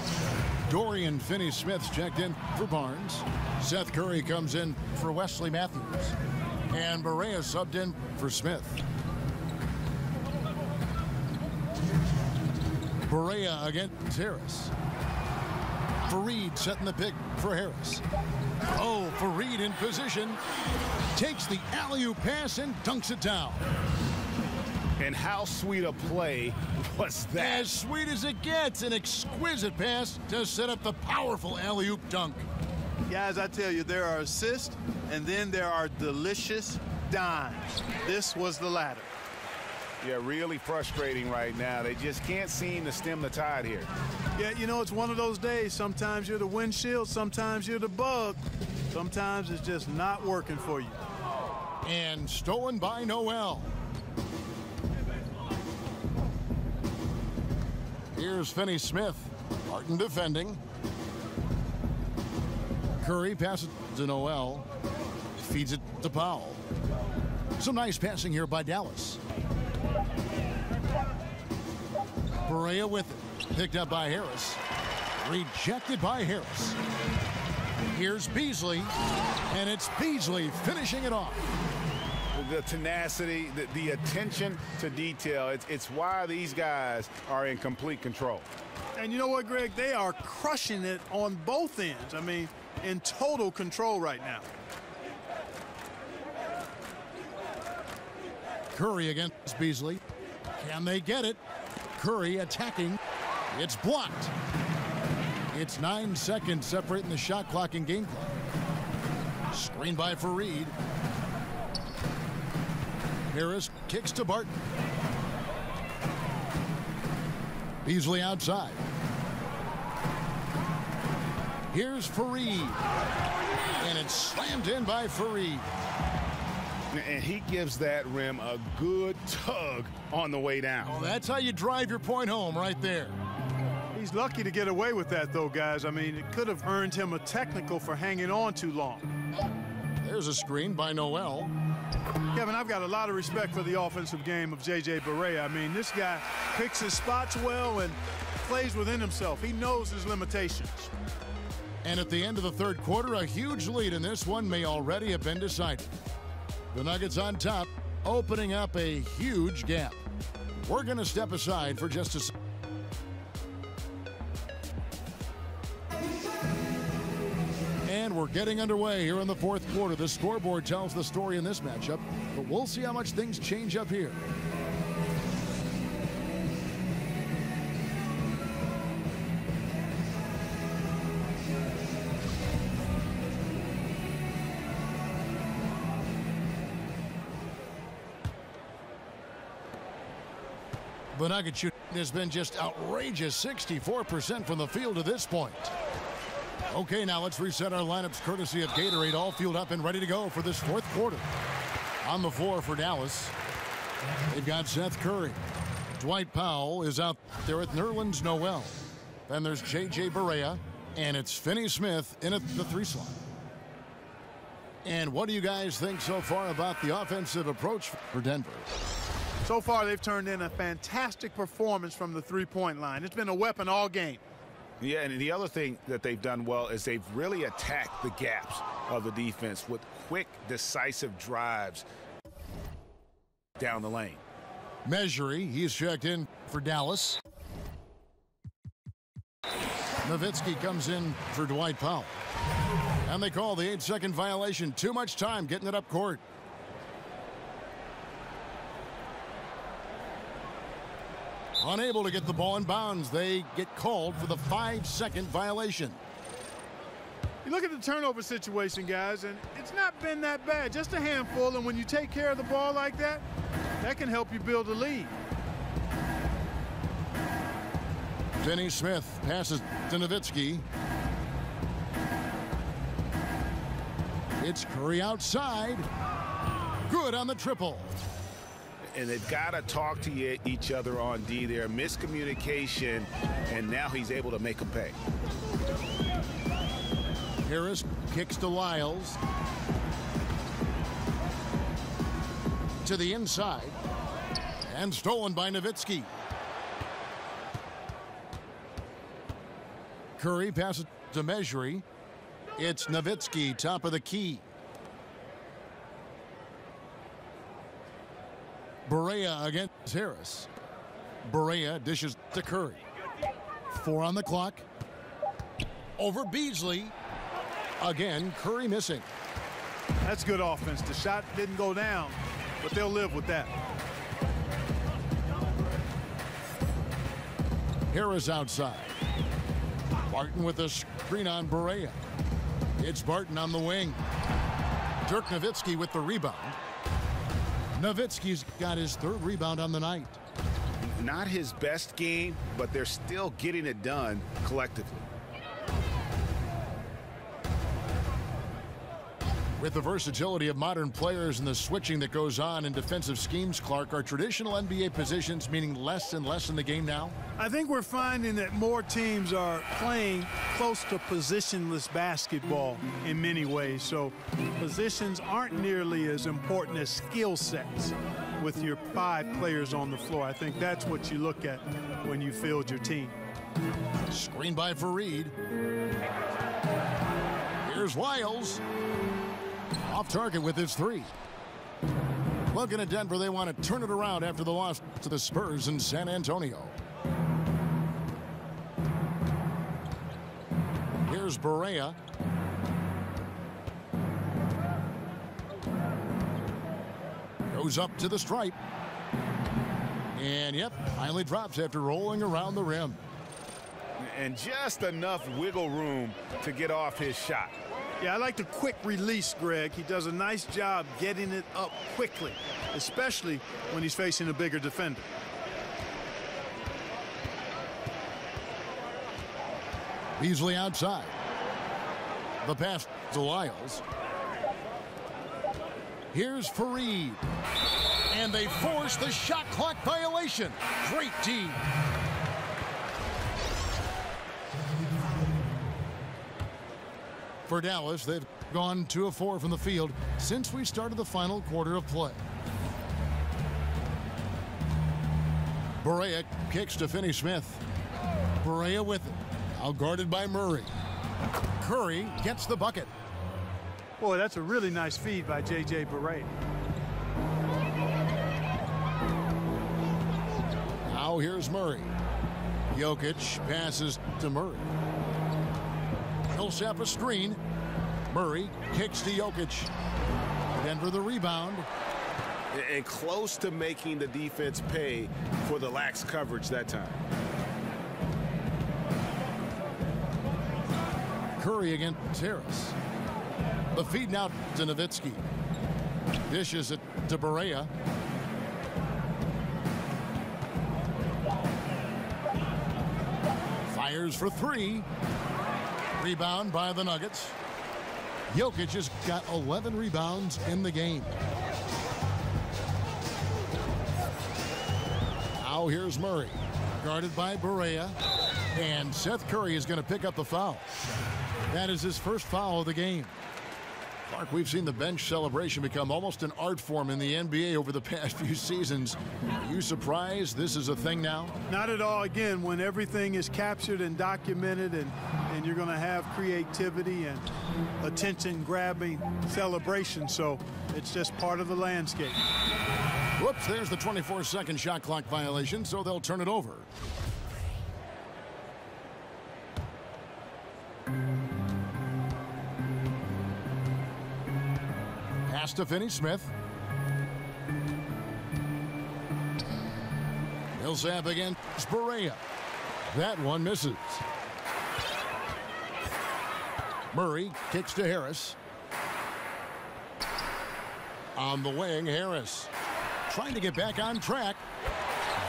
Dorian Finney-Smith's checked in for Barnes. Seth Curry comes in for Wesley Matthews. And Barea subbed in for Smith. Barea against Harris. Fareed setting the pick for Harris. Oh, Fareed in position. Takes the alley-oop pass and dunks it down. And how sweet a play was that? As sweet as it gets. An exquisite pass to set up the powerful alley-oop dunk. Guys, I tell you, there are assists, and then there are delicious dimes. This was the latter. Yeah, really frustrating right now. They just can't seem to stem the tide here. Yeah, you know, it's one of those days. Sometimes you're the windshield, sometimes you're the bug. Sometimes it's just not working for you. And stolen by Noel. Here's Finney-Smith. Martin defending. Curry passes to Noel. Feeds it to Powell. Some nice passing here by Dallas. Barea with it. Picked up by Harris. Rejected by Harris. Here's Beasley. And it's Beasley finishing it off. The tenacity, the attention to detail. It's why these guys are in complete control. And you know what, Greg? They are crushing it on both ends. I mean, in total control right now. Curry against Beasley. Can they get it? Curry attacking. It's blocked. It's 9 seconds separating the shot clock and game clock. Screen by Fareed. Harris kicks to Barton. Beasley outside. Here's Fareed. And it's slammed in by Fareed. And he gives that rim a good tug on the way down. Oh, that's how you drive your point home right there. He's lucky to get away with that, though, guys. I mean, it could have earned him a technical for hanging on too long. There's a screen by Noel. Kevin, I've got a lot of respect for the offensive game of J.J. Barea. I mean, this guy picks his spots well and plays within himself. He knows his limitations. And at the end of the third quarter, a huge lead in this one may already have been decided. The Nuggets on top, opening up a huge gap. We're going to step aside for just a second. And we're getting underway here in the fourth quarter. The scoreboard tells the story in this matchup, but we'll see how much things change up here. The Nuggets shooting has been just outrageous, 64% from the field to this point. Okay, now let's reset our lineups courtesy of Gatorade, all fueled up and ready to go for this fourth quarter. On the floor for Dallas, they've got Seth Curry. Dwight Powell is out there with Nerlens Noel. Then there's J.J. Barea, and it's Finney Smith in at the 3 slot. And what do you guys think so far about the offensive approach for Denver? So far, they've turned in a fantastic performance from the three-point line. It's been a weapon all game. Yeah, and the other thing that they've done well is they've really attacked the gaps of the defense with quick, decisive drives down the lane. Measury, he's checked in for Dallas. Nowitzki comes in for Dwight Powell. And they call the 8-second violation. Too much time getting it up court. Unable to get the ball in bounds. They get called for the 5-second violation. You look at the turnover situation, guys, and it's not been that bad. Just a handful, and when you take care of the ball like that, that can help you build a lead. Finney Smith passes to Nowitzki. It's Curry outside. Good on the triple. And they've got to talk to each other on D there. Miscommunication, and now he's able to make a pay. Harris kicks to Lyles. To the inside. And stolen by Nowitzki. Curry passes to Measury. It's Nowitzki, top of the key. Barea against Harris. Barea dishes to Curry. 4 on the clock. Over Beasley. Again, Curry missing. That's good offense. The shot didn't go down, but they'll live with that. Harris outside. Barton with a screen on Barea. It's Barton on the wing. Dirk Nowitzki with the rebound. Nowitzki's got his 3rd rebound on the night. Not his best game, but they're still getting it done collectively. With the versatility of modern players and the switching that goes on in defensive schemes, Clark, are traditional NBA positions meaning less and less in the game now? I think we're finding that more teams are playing close to positionless basketball in many ways. So positions aren't nearly as important as skill sets with your 5 players on the floor. I think that's what you look at when you field your team. Screen by Fareed. Here's Lyles. Off target with his 3. Looking at Denver, they want to turn it around after the loss to the Spurs in San Antonio. Here's Barea. Goes up to the stripe. And, yep, finally drops after rolling around the rim. And just enough wiggle room to get off his shot. Yeah, I like the quick release, Greg. He does a nice job getting it up quickly, especially when he's facing a bigger defender. Beasley outside. The pass to Lyles. Here's Fareed. And they force the shot clock violation. Great D. For Dallas, they've gone 2 of 4 from the field since we started the final quarter of play. Barea kicks to Finney-Smith. Barea with it. Outguarded by Murray. Curry gets the bucket. Boy, that's a really nice feed by J.J. Barea. Now here's Murray. Jokic passes to Murray. Millsap a screen. Murray kicks to Jokic. Denver the rebound. And close to making the defense pay for the lax coverage that time. Curry against Harris. The feed now to Nowitzki. Dishes it to Barea. Fires for 3. Rebound by the Nuggets. Jokic has got 11 rebounds in the game. Now here's Murray. Guarded by Barea. And Seth Curry is going to pick up the foul. That is his first foul of the game. Clark, we've seen the bench celebration become almost an art form in the NBA over the past few seasons. Are you surprised this is a thing now? Not at all. Again, when everything is captured and documented and you're going to have creativity and attention-grabbing celebration. So it's just part of the landscape. Whoops, there's the 24-second shot clock violation, so they'll turn it over. Pass to Finney-Smith. Millsap against Barea. That one misses. Murray kicks to Harris. On the wing, Harris trying to get back on track.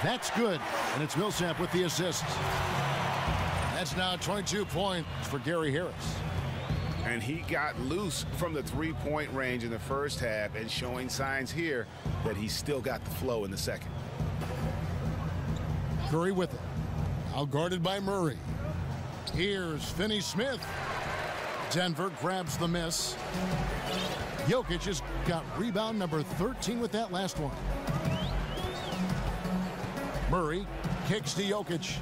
That's good, and it's Millsap with the assist. That's now 22 points for Gary Harris. And he got loose from the three-point range in the first half and showing signs here that he's still got the flow in the second. Curry with it. Outguarded by Murray. Here's Finney-Smith. Denver grabs the miss. Jokic has got rebound number 13 with that last one. Murray kicks to Jokic.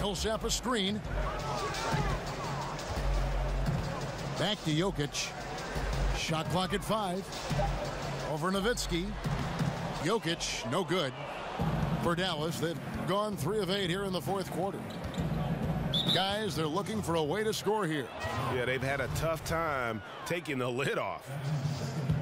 Millsap a screen. Back to Jokic. Shot clock at 5. Over Nowitzki. Jokic, no good. For Dallas, they've gone 3 of 8 here in the fourth quarter. Guys, they're looking for a way to score here. Yeah, they've had a tough time taking the lid off.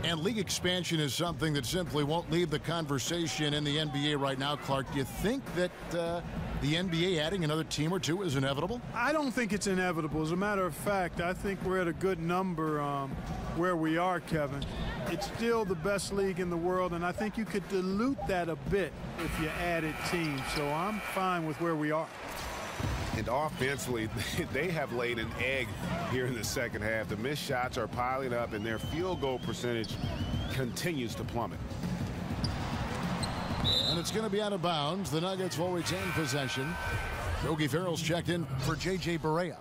And league expansion is something that simply won't leave the conversation in the NBA right now, Clark. Do you think that the NBA adding another team or two is inevitable? I don't think it's inevitable. As a matter of fact, I think we're at a good number where we are, Kevin. It's still the best league in the world, and I think you could dilute that a bit if you added teams. So I'm fine with where we are. And offensively, they have laid an egg here in the second half. The missed shots are piling up, and their field goal percentage continues to plummet. And it's going to be out of bounds. The Nuggets will retain possession. Yogi Ferrell's checked in for J.J. Barea.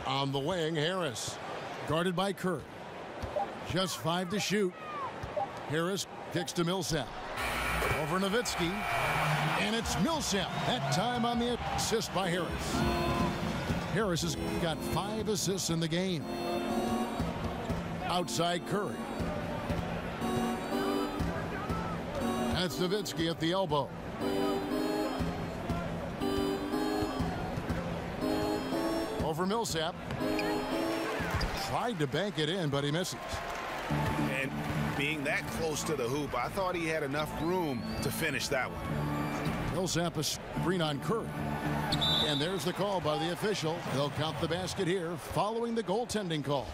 On the wing, Harris. Guarded by Curry. Just 5 to shoot. Harris kicks to Millsap. Over Nowitzki. And it's Millsap. That time on the assist by Harris. Harris has got 5 assists in the game. Outside Curry. That's Nowitzki at the elbow. Over Millsap. Tried to bank it in, but he misses. And being that close to the hoop, I thought he had enough room to finish that one. Millsap a screen on Curry. And there's the call by the official. They'll count the basket here following the goaltending call.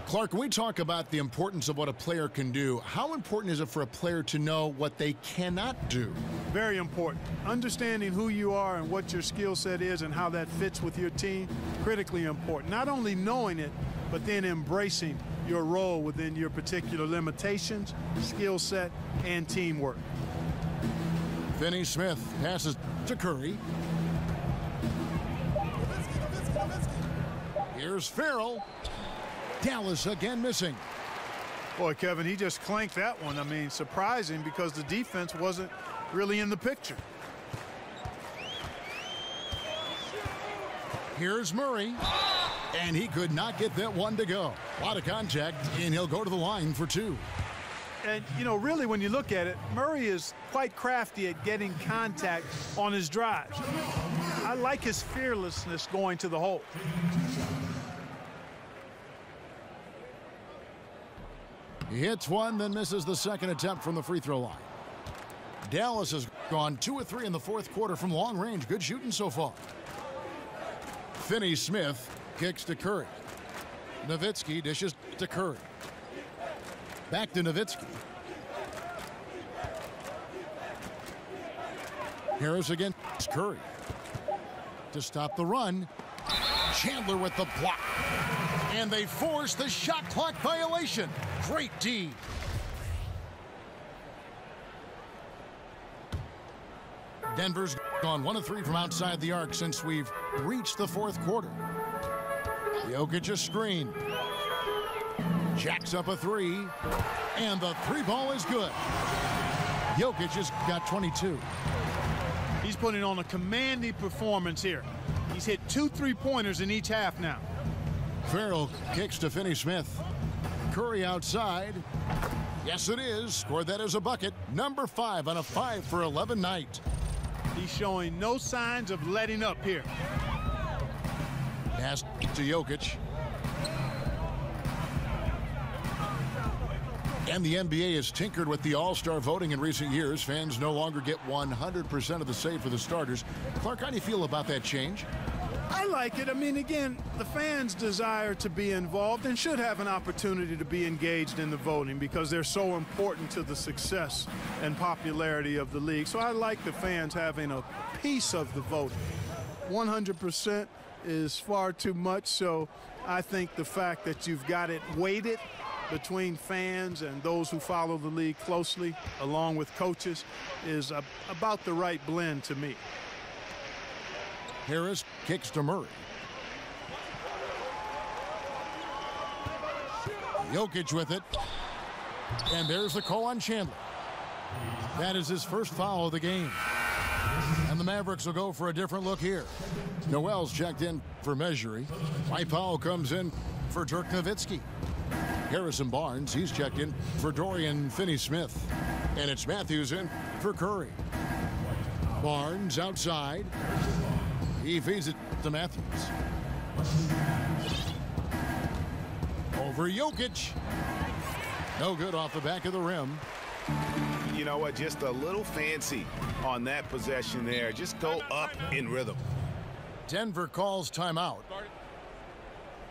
Clark, when we talk about the importance of what a player can do, how important is it for a player to know what they cannot do? Very important. Understanding who you are and what your skill set is and how that fits with your team, critically important. Not only knowing it, but then embracing your role within your particular limitations, skill set, and teamwork. Finney Smith passes to Curry. Here's Farrell. Dallas again missing. Boy, Kevin, he just clanked that one. I mean, surprising because the defense wasn't really in the picture. Here's Murray. And he could not get that one to go. A lot of contact, and he'll go to the line for two. And, you know, really, when you look at it, Murray is quite crafty at getting contact on his drives. I like his fearlessness going to the hole. He hits one, then misses the second attempt from the free throw line. Dallas has gone 2 of 3 in the fourth quarter from long range. Good shooting so far. Finney Smith kicks to Curry. Nowitzki dishes to Curry. Back to Nowitzki. Harris against Curry. To stop the run. Chandler with the block. And they force the shot clock violation. Great D. Denver's gone 1 of 3 from outside the arc since we've reached the fourth quarter. Jokic a screen. Jacks up a 3. And the 3-ball is good. Jokic has got 22. He's putting on a commanding performance here. He's hit 2 3-pointers in each half now. Farrell kicks to Finney Smith. Curry outside. Yes, it is. Scored that as a bucket. Number 5 on a 5 for 11 night. He's showing no signs of letting up here. Pass to Jokic. And the NBA has tinkered with the All-Star voting in recent years. Fans no longer get 100% of the say for the starters. Clark, how do you feel about that change? I like it. I mean, again, the fans desire to be involved and should have an opportunity to be engaged in the voting because they're so important to the success and popularity of the league. So I like the fans having a piece of the voting. 100% is far too much, so I think the fact that you've got it weighted between fans and those who follow the league closely, along with coaches, is about the right blend to me. Harris kicks to Murray. Jokic with it. And there's the call on Chandler. That is his first foul of the game. And the Mavericks will go for a different look here. Noel's checked in for Measury. Mike Powell comes in for Dirk Nowitzki. Harrison Barnes, he's checked in for Dorian Finney-Smith. And it's Matthews in for Curry. Barnes outside. He feeds it to Matthews. Over Jokic. No good off the back of the rim. You know what? Just a little fancy on that possession there. Just go up in rhythm. Denver calls timeout.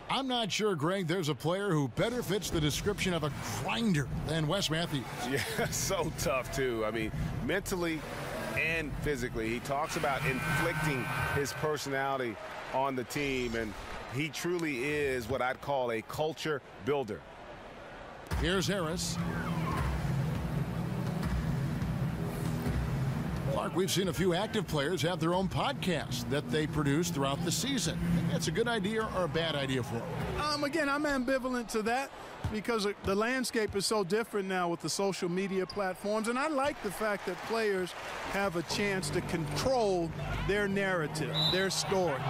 I'm not sure, Greg, there's a player who better fits the description of a grinder than Wes Matthews. Yeah, so tough, too. I mean, mentally and physically. He talks about inflicting his personality on the team, and he truly is what I'd call a culture builder. Here's Harris. Clark, we've seen a few active players have their own podcast that they produce throughout the season. Think that's a good idea or a bad idea for them? Again, I'm ambivalent to that because the landscape is so different now with the social media platforms, and I like the fact that players have a chance to control their narrative, their story,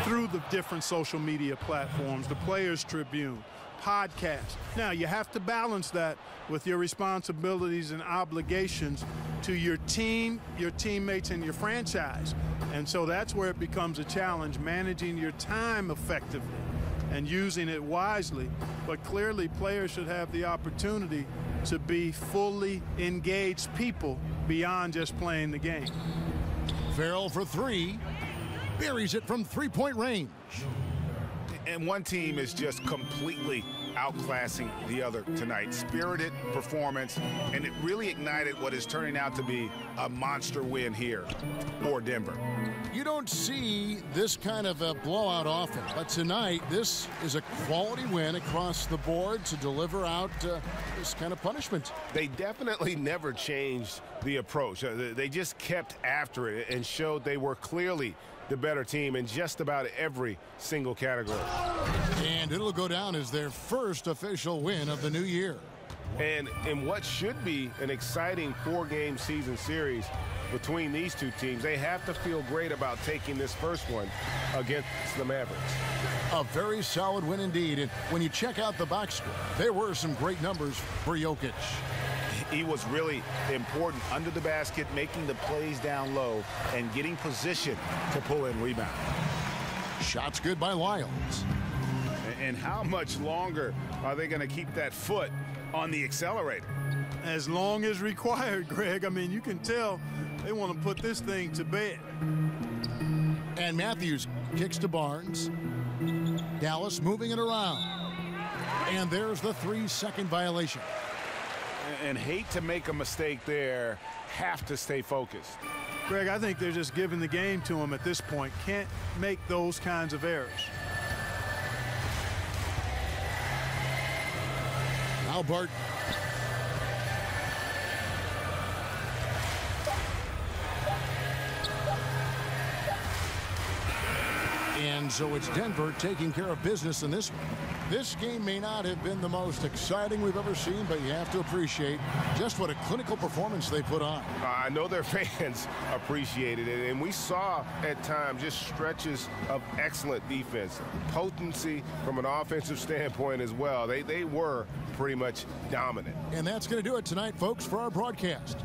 through the different social media platforms, the Players Tribune, podcast. Now, you have to balance that with your responsibilities and obligations to your team, your teammates, and your franchise. And so that's where it becomes a challenge, managing your time effectively and using it wisely. But clearly, players should have the opportunity to be fully engaged people beyond just playing the game. Farrell for three. Buries it from three-point range. And one team is just completely outclassing the other tonight. Spirited performance, and it really ignited what is turning out to be a monster win here for Denver. You don't see this kind of a blowout often, but tonight this is a quality win across the board to deliver out this kind of punishment. They definitely never changed the approach. They just kept after it and showed they were clearly the better team in just about every single category. And it'll go down as their first official win of the new year. And in what should be an exciting four-game season series between these two teams, they have to feel great about taking this first one against the Mavericks. A very solid win indeed. And when you check out the box score, there were some great numbers for Jokic. He was really important under the basket, making the plays down low and getting position to pull in rebound. Shots good by Lyles. And how much longer are they going to keep that foot on the accelerator? As long as required, Greg. I mean, you can tell they want to put this thing to bed. And Matthews kicks to Barnes. Dallas moving it around. And there's the 3-second violation. And hate to make a mistake there, have to stay focused. Greg, I think they're just giving the game to him at this point. Can't make those kinds of errors. Albert. And so it's Denver taking care of business in this one. This game may not have been the most exciting we've ever seen, but you have to appreciate just what a clinical performance they put on. I know their fans appreciated it, and we saw at times just stretches of excellent defense, potency from an offensive standpoint as well. They were pretty much dominant. And that's going to do it tonight, folks, for our broadcast.